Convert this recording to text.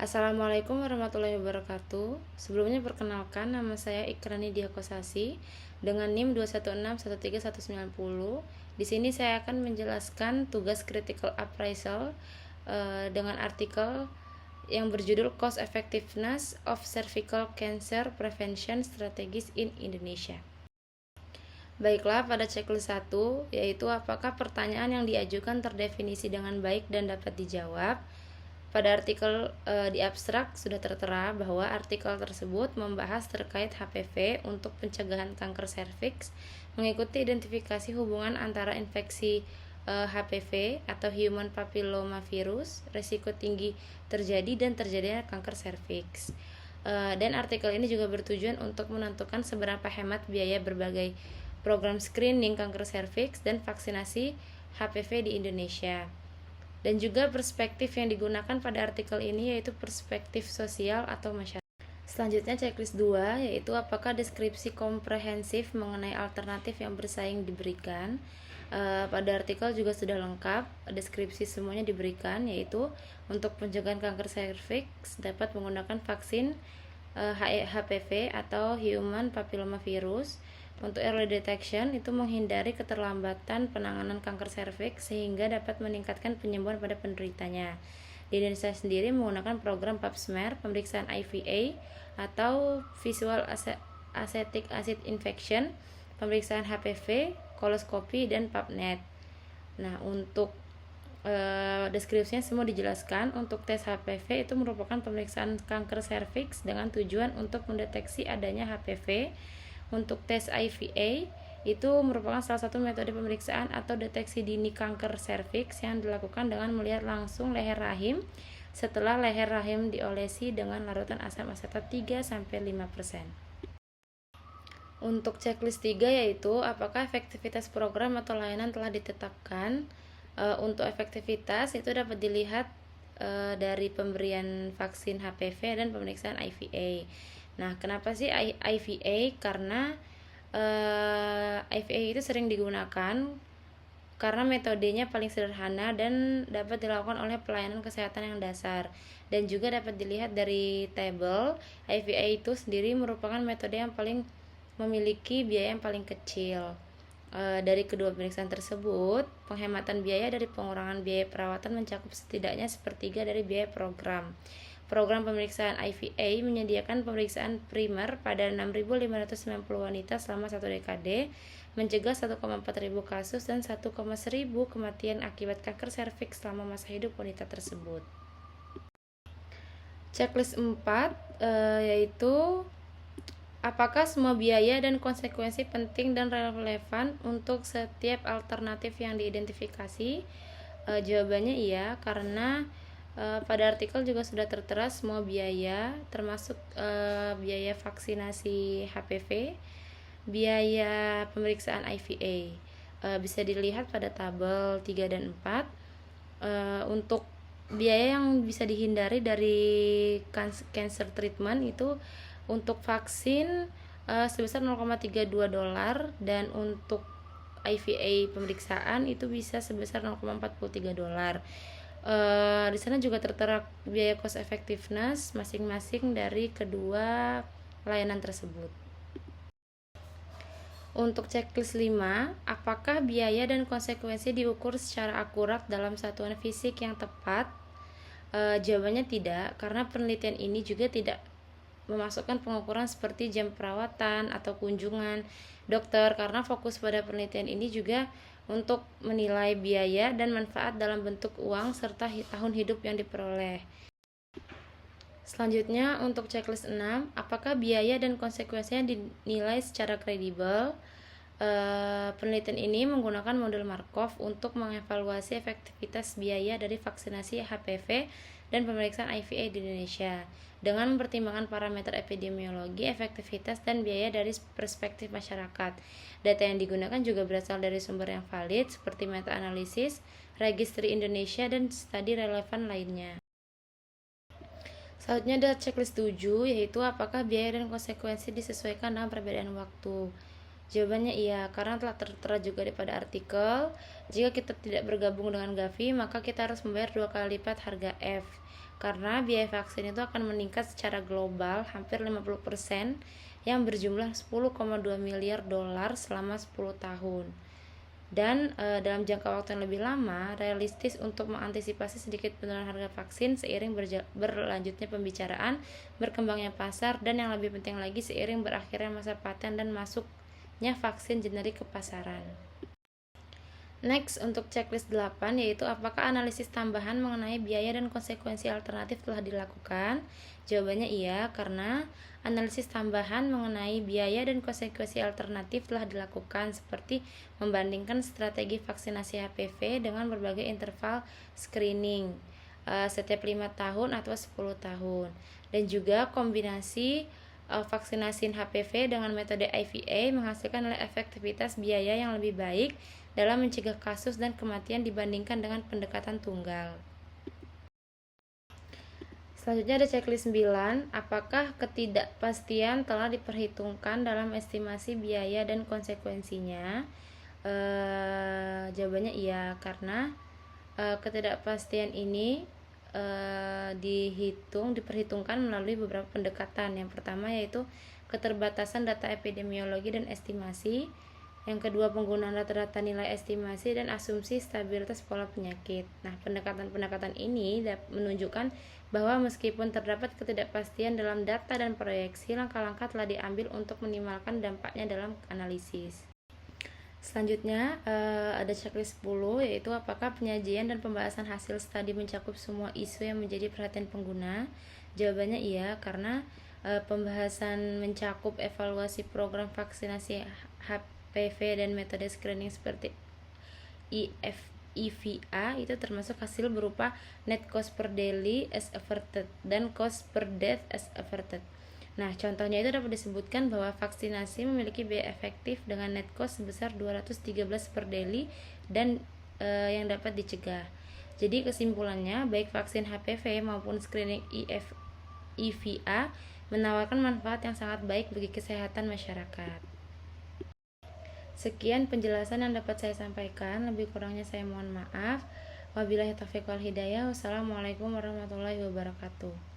Assalamualaikum warahmatullahi wabarakatuh. Sebelumnya perkenalkan, nama saya Ikrani Diakosasi dengan NIM 2161319. Di sini saya akan menjelaskan tugas critical appraisal dengan artikel yang berjudul Cost Effectiveness of Cervical Cancer Prevention Strategies in Indonesia. Baiklah, pada checklist 1, yaitu apakah pertanyaan yang diajukan terdefinisi dengan baik dan dapat dijawab. Pada artikel di abstrak sudah tertera bahwa artikel tersebut membahas terkait HPV untuk pencegahan kanker serviks, mengikuti identifikasi hubungan antara infeksi HPV atau Human Papilloma Virus, risiko tinggi terjadi dan terjadinya kanker serviks. Dan artikel ini juga bertujuan untuk menentukan seberapa hemat biaya berbagai program screening kanker serviks dan vaksinasi HPV di Indonesia. Dan juga perspektif yang digunakan pada artikel ini yaitu perspektif sosial atau masyarakat. Selanjutnya checklist 2, yaitu apakah deskripsi komprehensif mengenai alternatif yang bersaing diberikan. Pada artikel juga sudah lengkap, deskripsi semuanya diberikan, yaitu untuk pencegahan kanker serviks dapat menggunakan vaksin HPV atau Human Papilloma Virus. Untuk early detection itu menghindari keterlambatan penanganan kanker serviks sehingga dapat meningkatkan penyembuhan pada penderitanya. Di Indonesia sendiri menggunakan program Pap smear, pemeriksaan IVA atau Visual Acetic Acid Infection, pemeriksaan HPV, koloskopi, dan PapNet. Nah, untuk deskripsinya semua dijelaskan. Untuk tes HPV itu merupakan pemeriksaan kanker serviks dengan tujuan untuk mendeteksi adanya HPV. Untuk tes IVA itu merupakan salah satu metode pemeriksaan atau deteksi dini kanker serviks yang dilakukan dengan melihat langsung leher rahim setelah leher rahim diolesi dengan larutan asam asetat 3-5%. Untuk checklist 3 yaitu apakah efektivitas program atau layanan telah ditetapkan. Untuk efektivitas itu dapat dilihat dari pemberian vaksin HPV dan pemeriksaan IVA. Nah, kenapa sih IVA? Karena IVA itu sering digunakan karena metodenya paling sederhana dan dapat dilakukan oleh pelayanan kesehatan yang dasar. Dan juga dapat dilihat dari tabel, IVA itu sendiri merupakan metode yang paling memiliki biaya yang paling kecil. Dari kedua pemeriksaan tersebut, penghematan biaya dari pengurangan biaya perawatan mencakup setidaknya sepertiga dari biaya program. Program pemeriksaan IVA menyediakan pemeriksaan primer pada 6.590 wanita selama 1 dekade, mencegah 1,4 ribu kasus dan 1,1 ribu kematian akibat kanker serviks selama masa hidup wanita tersebut. Checklist 4 yaitu apakah semua biaya dan konsekuensi penting dan relevan untuk setiap alternatif yang diidentifikasi? Jawabannya iya, karena pada artikel juga sudah tertera semua biaya, termasuk biaya vaksinasi HPV, biaya pemeriksaan IVA. Bisa dilihat pada tabel 3 dan 4. Untuk biaya yang bisa dihindari dari cancer treatment itu untuk vaksin sebesar $0,32 dan untuk IVA pemeriksaan itu bisa sebesar $0,43. Di sana juga tertera biaya cost effectiveness masing-masing dari kedua layanan tersebut. Untuk checklist 5, apakah biaya dan konsekuensi diukur secara akurat dalam satuan fisik yang tepat? Jawabannya tidak, karena penelitian ini juga tidak memasukkan pengukuran seperti jam perawatan atau kunjungan dokter, karena fokus pada penelitian ini juga untuk menilai biaya dan manfaat dalam bentuk uang serta tahun hidup yang diperoleh. Selanjutnya untuk checklist 6, apakah biaya dan konsekuensinya dinilai secara kredibel? Penelitian ini menggunakan model Markov untuk mengevaluasi efektivitas biaya dari vaksinasi HPV dan pemeriksaan IVA di Indonesia dengan mempertimbangkan parameter epidemiologi, efektivitas, dan biaya dari perspektif masyarakat. Data yang digunakan juga berasal dari sumber yang valid seperti meta-analisis, registry Indonesia, dan studi relevan lainnya. Selanjutnya ada checklist 7, yaitu apakah biaya dan konsekuensi disesuaikan dengan perbedaan waktu. Jawabannya iya, karena telah tertera juga pada artikel, jika kita tidak bergabung dengan Gavi, maka kita harus membayar 2 kali lipat harga F. karena biaya vaksin itu akan meningkat secara global hampir 50% yang berjumlah 10,2 miliar dolar selama 10 tahun. Dan dalam jangka waktu yang lebih lama, realistis untuk mengantisipasi sedikit penurunan harga vaksin seiring berlanjutnya pembicaraan, berkembangnya pasar, dan yang lebih penting lagi seiring berakhirnya masa paten dan masuknya vaksin generik ke pasaran. Next, untuk checklist 8, yaitu apakah analisis tambahan mengenai biaya dan konsekuensi alternatif telah dilakukan? Jawabannya iya, karena analisis tambahan mengenai biaya dan konsekuensi alternatif telah dilakukan, seperti membandingkan strategi vaksinasi HPV dengan berbagai interval screening setiap 5 tahun atau 10 tahun, dan juga kombinasi vaksinasi HPV dengan metode IVA menghasilkan efektivitas biaya yang lebih baik dalam mencegah kasus dan kematian dibandingkan dengan pendekatan tunggal. Selanjutnya ada checklist 9, apakah ketidakpastian telah diperhitungkan dalam estimasi biaya dan konsekuensinya? Jawabannya iya, karena ketidakpastian ini diperhitungkan melalui beberapa pendekatan. Yang pertama yaitu keterbatasan data epidemiologi dan estimasi. Yang kedua, penggunaan rata-rata nilai estimasi dan asumsi stabilitas pola penyakit. Nah, pendekatan-pendekatan ini menunjukkan bahwa meskipun terdapat ketidakpastian dalam data dan proyeksi, langkah-langkah telah diambil untuk minimalkan dampaknya dalam analisis. Selanjutnya ada checklist 10, yaitu apakah penyajian dan pembahasan hasil studi mencakup semua isu yang menjadi perhatian pengguna? Jawabannya iya, karena pembahasan mencakup evaluasi program vaksinasi HPV dan metode screening seperti EVA itu termasuk hasil berupa net cost per daily as averted dan cost per death as averted. Nah, contohnya itu dapat disebutkan bahwa vaksinasi memiliki biaya efektif dengan net cost sebesar 213 per daily dan yang dapat dicegah. Jadi kesimpulannya, baik vaksin HPV maupun screening EVA menawarkan manfaat yang sangat baik bagi kesehatan masyarakat. Sekian penjelasan yang dapat saya sampaikan, lebih kurangnya saya mohon maaf. Wabillahi taufiq wal hidayah. Wassalamualaikum warahmatullahi wabarakatuh.